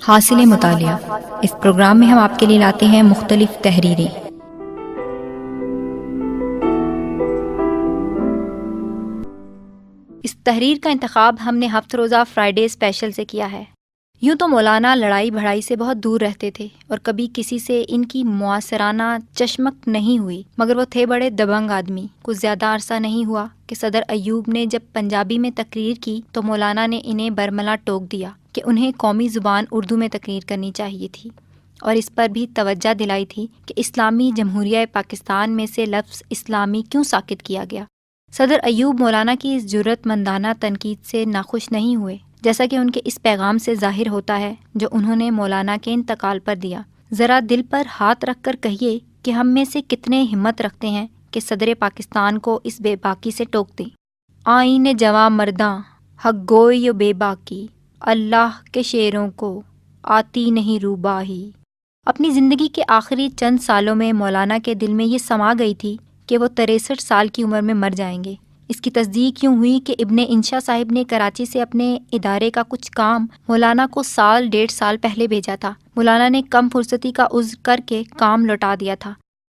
حاصل مطالعہ۔ اس پروگرام میں ہم آپ کے لیے لاتے ہیں مختلف تحریریں۔ اس تحریر کا انتخاب ہم نے ہفتہ روزہ فرائیڈے اسپیشل سے کیا ہے۔ یوں تو مولانا لڑائی بھڑائی سے بہت دور رہتے تھے اور کبھی کسی سے ان کی معاصرانہ چشمک نہیں ہوئی، مگر وہ تھے بڑے دبنگ آدمی۔ کچھ زیادہ عرصہ نہیں ہوا کہ صدر ایوب نے جب پنجابی میں تقریر کی تو مولانا نے انہیں برملا ٹوک دیا کہ انہیں قومی زبان اردو میں تقریر کرنی چاہیے تھی، اور اس پر بھی توجہ دلائی تھی کہ اسلامی جمہوریہ پاکستان میں سے لفظ اسلامی کیوں ساکت کیا گیا۔ صدر ایوب مولانا کی اس جرأت مندانہ تنقید سے ناخوش نہیں ہوئے، جیسا کہ ان کے اس پیغام سے ظاہر ہوتا ہے جو انہوں نے مولانا کے انتقال پر دیا۔ ذرا دل پر ہاتھ رکھ کر کہیے کہ ہم میں سے کتنے ہمت رکھتے ہیں کہ صدر پاکستان کو اس بے باکی سے ٹوک دیں۔ آئین جواں مرداں حق گوئی و بے باکی، اللہ کے شیروں کو آتی نہیں روباہی۔ اپنی زندگی کے آخری چند سالوں میں مولانا کے دل میں یہ سما گئی تھی کہ وہ 63 سال کی عمر میں مر جائیں گے۔ اس کی تصدیق یوں ہوئی کہ ابن انشا صاحب نے کراچی سے اپنے ادارے کا کچھ کام مولانا کو 1.5 سال پہلے بھیجا تھا۔ مولانا نے کم فرصتی کا عذر کر کے کام لوٹا دیا تھا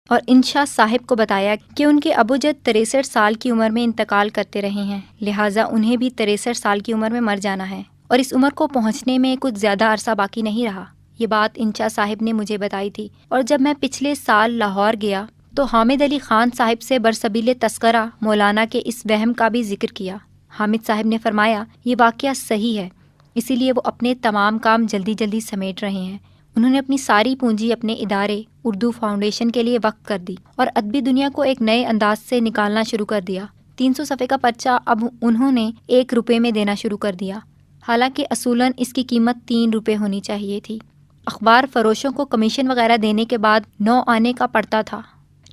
اور انشا صاحب کو بتایا کہ ان کے ابو جد 63 سال کی عمر میں انتقال کرتے رہے ہیں، لہٰذا انہیں بھی 63 سال کی عمر میں مر جانا ہے، اور اس عمر کو پہنچنے میں کچھ زیادہ عرصہ باقی نہیں رہا۔ یہ بات انشا صاحب نے مجھے بتائی تھی، اور جب میں پچھلے سال لاہور گیا تو حامد علی خان صاحب سے برسبیل تذکرہ مولانا کے اس وہم کا بھی ذکر کیا۔ حامد صاحب نے فرمایا یہ واقعہ صحیح ہے، اسی لیے وہ اپنے تمام کام جلدی جلدی سمیٹ رہے ہیں۔ انہوں نے اپنی ساری پونجی اپنے ادارے اردو فاؤنڈیشن کے لیے وقف کر دی اور ادبی دنیا کو ایک نئے انداز سے نکالنا شروع کر دیا۔ 300 صفحے کا پرچہ اب انہوں نے 1 روپے میں دینا شروع کر دیا، حالانکہ اصولاً اس کی قیمت 3 روپے ہونی چاہیے تھی۔ اخبار فروشوں کو کمیشن وغیرہ دینے کے بعد 9 آنے کا پڑتا تھا،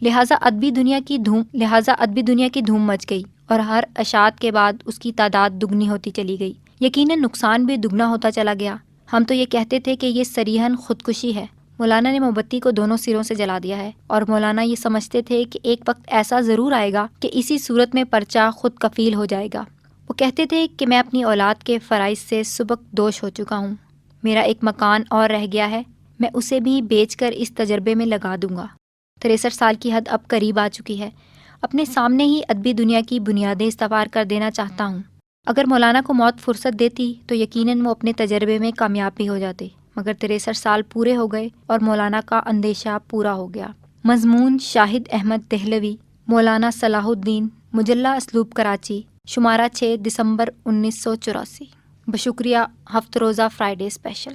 لہٰذا ادبی دنیا کی دھوم مچ گئی اور ہر اشاعت کے بعد اس کی تعداد دگنی ہوتی چلی گئی۔ یقیناً نقصان بھی دگنا ہوتا چلا گیا۔ ہم تو یہ کہتے تھے کہ یہ صریحاً خودکشی ہے۔ مولانا نے موم بتی کو دونوں سروں سے جلا دیا ہے، اور مولانا یہ سمجھتے تھے کہ ایک وقت ایسا ضرور آئے گا کہ اسی صورت میں پرچہ خود کفیل ہو جائے گا۔ وہ کہتے تھے کہ میں اپنی اولاد کے فرائض سے سبک دوش ہو چکا ہوں، میرا ایک مکان اور رہ گیا ہے، میں اسے بھی بیچ کر اس تجربے میں لگا دوں گا۔ 63 سال کی حد اب قریب آ چکی ہے، اپنے سامنے ہی ادبی دنیا کی بنیادیں استوار کر دینا چاہتا ہوں۔ اگر مولانا کو موت فرصت دیتی تو یقیناً وہ اپنے تجربے میں کامیاب بھی ہو جاتے، مگر 63 سال پورے ہو گئے اور مولانا کا اندیشہ پورا ہو گیا۔ مضمون شاہد احمد دہلوی، مولانا صلاح الدین، مجلہ اسلوب کراچی، شمارہ 6 دسمبر 1984۔ بشکریہ ہفتہ روزہ فرائیڈے اسپیشل۔